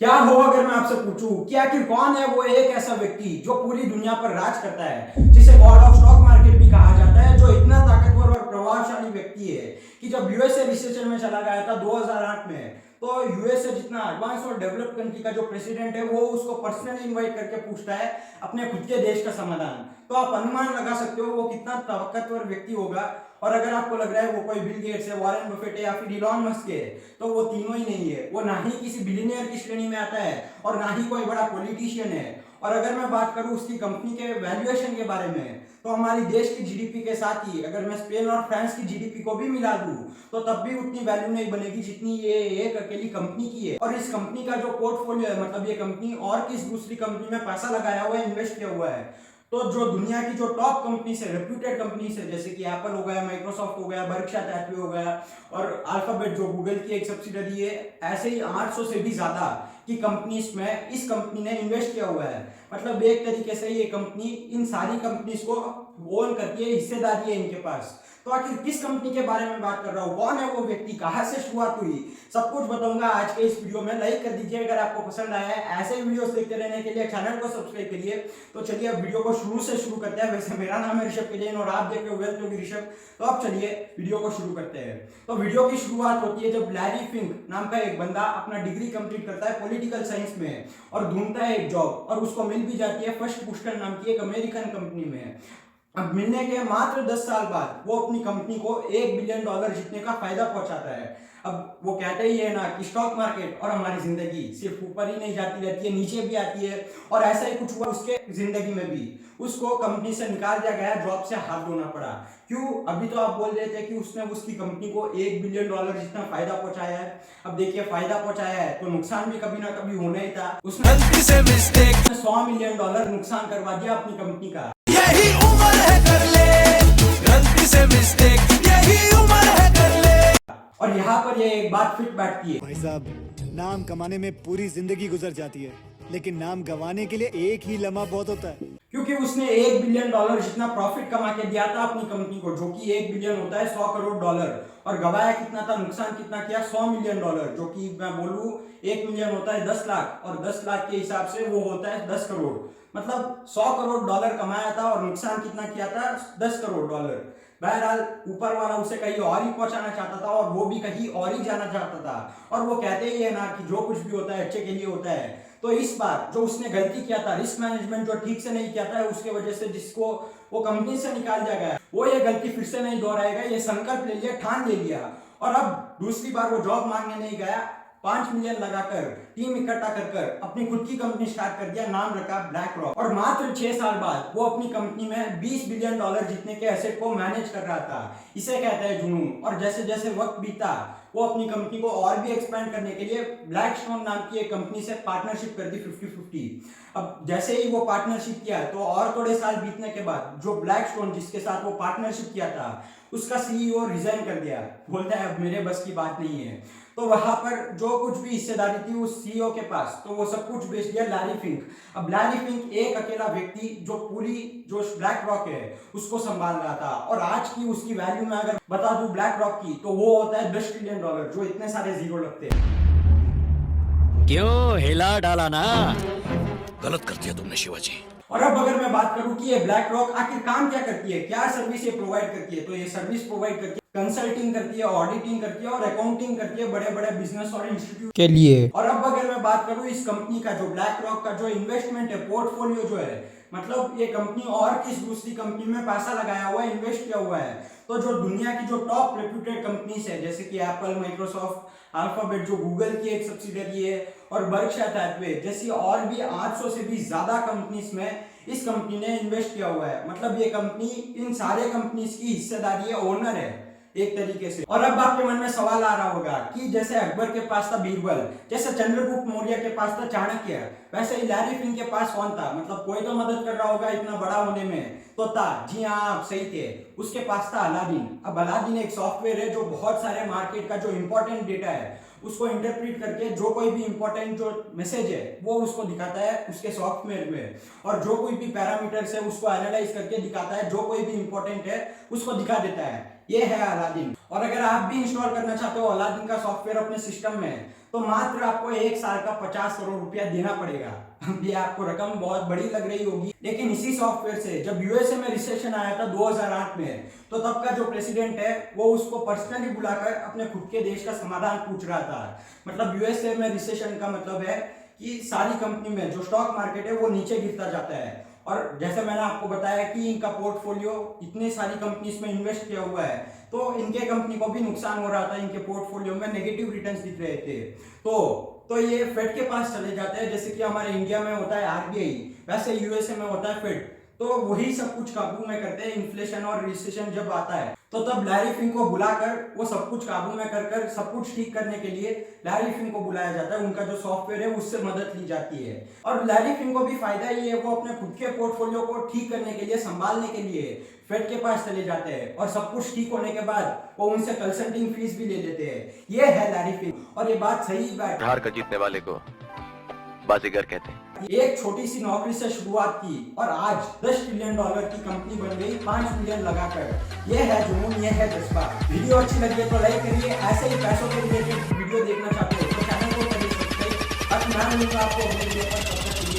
क्या हो अगर मैं आपसे पूछूं कि आखिर कौन है वो एक ऐसा व्यक्ति जो पूरी दुनिया पर राज करता है, जिसे गॉड ऑफ स्टॉक मार्केट भी कहा जाता है, जो इतना ताकतवर और प्रभावशाली व्यक्ति है कि जब यूएसए रिसेशन में चला गया था 2008 में, तो यूएसए जितना एडवांस और डेवलप्ड कंट्री का जो प्रेसिडेंट है वो उसको पर्सनली इनवाइट करके पूछता है अपने खुद के देश का समाधान। तो आप अनुमान लगा सकते हो वो कितना ताकतवर व्यक्ति होगा। और अगर आपको लग रहा है वो कोई बिल गेट्स है, वॉरेन बफेट है या फिर इलॉन मस्क है, तो वो तीनों ही नहीं है। वो ना ही किसी बिलियनियर की श्रेणी में आता है और ना ही कोई बड़ा पॉलिटिशियन है। और अगर मैं बात करूं उसकी कंपनी के वैल्यूएशन के बारे में, तो हमारी देश की जीडीपी के साथ ही अगर मैं स्पेन और फ्रांस की जीडीपी को भी मिला दूं तो तब भी उतनी वैल्यू नहीं बनेगी जितनी ये एक अकेली कंपनी की है। और इस कंपनी का जो पोर्टफोलियो है, मतलब ये कंपनी और किस दूसरी कंपनी में पैसा लगाया हुआ है, इन्वेस्ट किया हुआ है, तो जो दुनिया की जो टॉप कंपनी से रेप्यूटेड कंपनी से, जैसे कि एप्पल हो गया, माइक्रोसॉफ्ट हो गया, बर्कशायर हैथवे हो गया और अल्फाबेट जो गूगल की एक सब्सिडरी है, ऐसे ही 800 से भी ज्यादा की कंपनीज में इस कंपनी ने इन्वेस्ट किया हुआ है। मतलब एक तरीके से ये कंपनी इन सारी कंपनीज को ओन करती है, हिस्सेदारी है इनके पास। तो आखिर किस कंपनी के बारे में बात कर रहा हूँ, कौन है वो व्यक्ति, कहां से शुरुआत हुई, सब कुछ बताऊंगा आज के इस वीडियो में। लाइक कर दीजिए अगर आपको पसंद आया है। ऐसे ही वीडियोस देखते रहने के लिए चैनल को सब्सक्राइब करिए। तो चलिए अब वीडियो को शुरू से शुरू करते हैं। वैसे मेरा नाम है ऋषभ के और आप देख रहे हो वेल्थ योगी ऋषभ। तो अब चलिए वीडियो को शुरू करते हैं। तो वीडियो की शुरुआत होती है जब लैरी फिंक नाम का एक बंदा अपना डिग्री कंप्लीट करता है पॉलिटिकल साइंस में और ढूंढता है एक जॉब, और उसको मिल भी जाती है फर्स्ट बुस्टन नाम की एक अमेरिकन कंपनी में। अब मिलने के मात्र 10 साल बाद वो अपनी कंपनी को $1 बिलियन जीतने का फायदा पहुंचाता है। अब वो कहते ही है ना कि स्टॉक मार्केट और हमारी जिंदगी सिर्फ ऊपर ही नहीं जाती रहती है, नीचे भी आती है। और ऐसा ही कुछ हुआ उसके जिंदगी में भी। उसको कंपनी से निकाल दिया गया, जॉब से हाथ धोना पड़ा। क्यों? अभी तो आप बोल रहे थे कि उसने उसकी कंपनी को $1 बिलियन जितना फायदा पहुंचाया है। अब देखिए फायदा पहुंचाया है तो नुकसान भी कभी ना कभी होना ही था। उसने $100 मिलियन नुकसान करवा दिया अपनी कंपनी का। यही उम्र है कर ले गलती से मिस्टेक, यही उम्र है कर ले। और यहाँ पर ये एक बात फिट बैठती है, भाई साहब, नाम कमाने में पूरी जिंदगी गुजर जाती है, लेकिन नाम गंवाने के लिए एक ही लम्हा बहुत होता है। क्योंकि उसने $1 बिलियन जितना प्रॉफिट कमा के दिया था अपनी कंपनी को, जो कि 1 बिलियन होता है $100 करोड़। और गवाया कितना था, नुकसान कितना किया, $100 मिलियन, जो कि मैं बोलूं 1 मिलियन होता है 10 लाख, और 10 लाख के हिसाब से वो होता है 10 करोड़। मतलब $100 करोड़ कमाया था और नुकसान कितना किया था, $10 करोड़। बहरहाल ऊपर वाला उसे कहीं और ही पहुंचाना चाहता था और वो भी कहीं और ही जाना चाहता था। और वो कहते ही है ना कि जो कुछ भी होता है अच्छे के लिए होता है। तो इस बार जो उसने गलती किया था, रिस्क मैनेजमेंट जो ठीक से नहीं किया था, उसके वजह से जिसको वो कंपनी से निकाल दिया गया, वो ये गलती फिर से नहीं दोहराएगा। ये संकल्प ले लिया, ठान ले लिया। और अब दूसरी बार वो जॉब मांगने नहीं गया, 5 मिलियन लगाकर टीम इकट्ठा कर अपनी खुद की कंपनी स्टार्ट कर दिया, नाम रखा ब्लैक रॉक। और मात्र 6 साल बाद वो अपनी कंपनी में $20 बिलियन जीतने के एसेट को मैनेज कर रहा था। इसे कहते हैं जुनून। और जैसे जैसे वक्त बीता, वो अपनी कंपनी को और भी एक्सपेंड करने के लिए ब्लैकस्टोन नाम की एक कंपनी से पार्टनरशिप कर दी 50-50। अब जैसे ही वो पार्टनरशिप किया तो और थोड़े साल बीतने के बाद जो ब्लैकस्टोन जिसके साथ वो पार्टनरशिप किया था, उसका सीईओ रिजाइन कर दिया। बोलता है अब मेरे बस की बात नहीं है। तो वहां पर जो कुछ भी हिस्सेदारी थी उस सीईओ के पास, तो वो सब कुछ बेच दिया लैरी फिंक। अब लैरी फिंक एक अकेला व्यक्ति जो पूरी जो ब्लैक रॉक है उसको संभाल रहा था। और आज की उसकी वैल्यू में अगर बता दूं ब्लैक रॉक की, तो वो होता है $10 ट्रिलियन, जो इतने सारे जीरो लगते हैं। क्यों हिला डाला ना? गलत कर दिया तुमने शिवाजी। और अब अगर मैं बात करूं कि ये ब्लैक रॉक आखिर काम क्या करती है, क्या सर्विस ये प्रोवाइड करती है, तो ये सर्विस प्रोवाइड करती है, कंसल्टिंग करती है, ऑडिटिंग करती है और अकाउंटिंग करती है बड़े बड़े बिजनेस और इंस्टीट्यूट के लिए। और अब अगर मैं बात करूं इस कंपनी का, जो ब्लैक रॉक का जो इन्वेस्टमेंट है, पोर्टफोलियो जो है, मतलब ये कंपनी और किस दूसरी कंपनी में पैसा लगाया हुआ है, इन्वेस्ट किया हुआ है, तो जो दुनिया की जो टॉप रेप्यूटेड कंपनीज है, जैसे कि एप्पल, माइक्रोसॉफ्ट, अल्फाबेट जो गूगल की एक सब्सिडरी है, और बर्कशायर हैथवे जैसी और भी 800 से भी ज्यादा कंपनीज में इस कंपनी ने इन्वेस्ट किया हुआ है। मतलब ये कंपनी इन सारे कंपनीज की हिस्सेदारी है, ओनर है एक तरीके से। और अब आपके मन में सवाल आ रहा होगा कि जैसे अकबर के पास था बीरबल, जैसे चंद्रगुप्त मौर्य के पास था चाणक्य, वैसे ही लैरी फिंक के पास कौन था? मतलब कोई तो मदद कर रहा होगा इतना बड़ा होने में, तो था। जी हाँ, आप सही थे, उसके पास था अलादीन। अब अलादीन एक सॉफ्टवेयर है जो बहुत सारे मार्केट का जो इंपॉर्टेंट डेटा है उसको इंटरप्रेट करके जो कोई भी इंपॉर्टेंट जो मैसेज है वो उसको दिखाता है उसके सॉफ्टवेयर में, और जो कोई भी पैरामीटर्स है उसको एनालाइज करके दिखाता है, जो कोई भी इंपॉर्टेंट है उसको दिखा देता है। ये है अलादीन। और अगर आप भी इंस्टॉल करना चाहते हो अलादीन का सॉफ्टवेयर अपने सिस्टम में, तो मात्र आपको 1 साल का 50 करोड़ रुपया देना पड़ेगा। ये आपको रकम बहुत बड़ी लग रही होगी, लेकिन इसी सॉफ्टवेयर से जब यूएसए में रिसेशन आया था 2008 में, तो तब का जो प्रेसिडेंट है वो उसको पर्सनली बुलाकर अपने खुद के देश का समाधान पूछ रहा था। मतलब यूएसए में रिसेशन का मतलब है कि सारी कंपनी में जो स्टॉक मार्केट है वो नीचे गिरता जाता है। और जैसे मैंने आपको बताया कि इनका पोर्टफोलियो इतनी सारी कंपनीज में इन्वेस्ट किया हुआ है, तो इनके कंपनी को भी नुकसान हो रहा था, इनके पोर्टफोलियो में नेगेटिव रिटर्न्स दिख रहे थे। तो ये फेड के पास चले जाते हैं, जैसे कि हमारे इंडिया में होता है आरबीआई, वैसे यूएसए में होता है फेड। तो वही सब कुछ काबू में करते हैं। इन्फ्लेशन और रिसेशन जब आता है तो तब लैरी फिंक को बुलाकर वो सब कुछ काबू में कर सब कुछ ठीक करने के लिए लैरी फिंक को बुलाया जाता है। उनका जो सॉफ्टवेयर है उससे मदद ली जाती है। और लैरी फिंक को भी फायदा ये है, वो अपने खुद के पोर्टफोलियो को ठीक करने के लिए, संभालने के लिए फेड के पास चले जाते हैं और सब कुछ ठीक होने के बाद वो उनसे कंसल्टिंग फीस भी ले लेते हैं। ये है लैरी फिंक, और ये बात सही बात हार का जीतने वाले को बाजीगर कहते हैं। एक छोटी सी नौकरी से शुरुआत की और आज $10 ट्रिलियन की कंपनी बन गई 5 मिलियन लगाकर। ये है जुनून, ये है जज्बा। वीडियो अच्छी लगी है तो लाइक करिए। ऐसे ही पैसों के रिलेटेड वीडियो देखना चाहते हो तो चैनल को करिए सब्सक्राइब। अब मैं मिलूंगा आपको अगले वीडियो पर।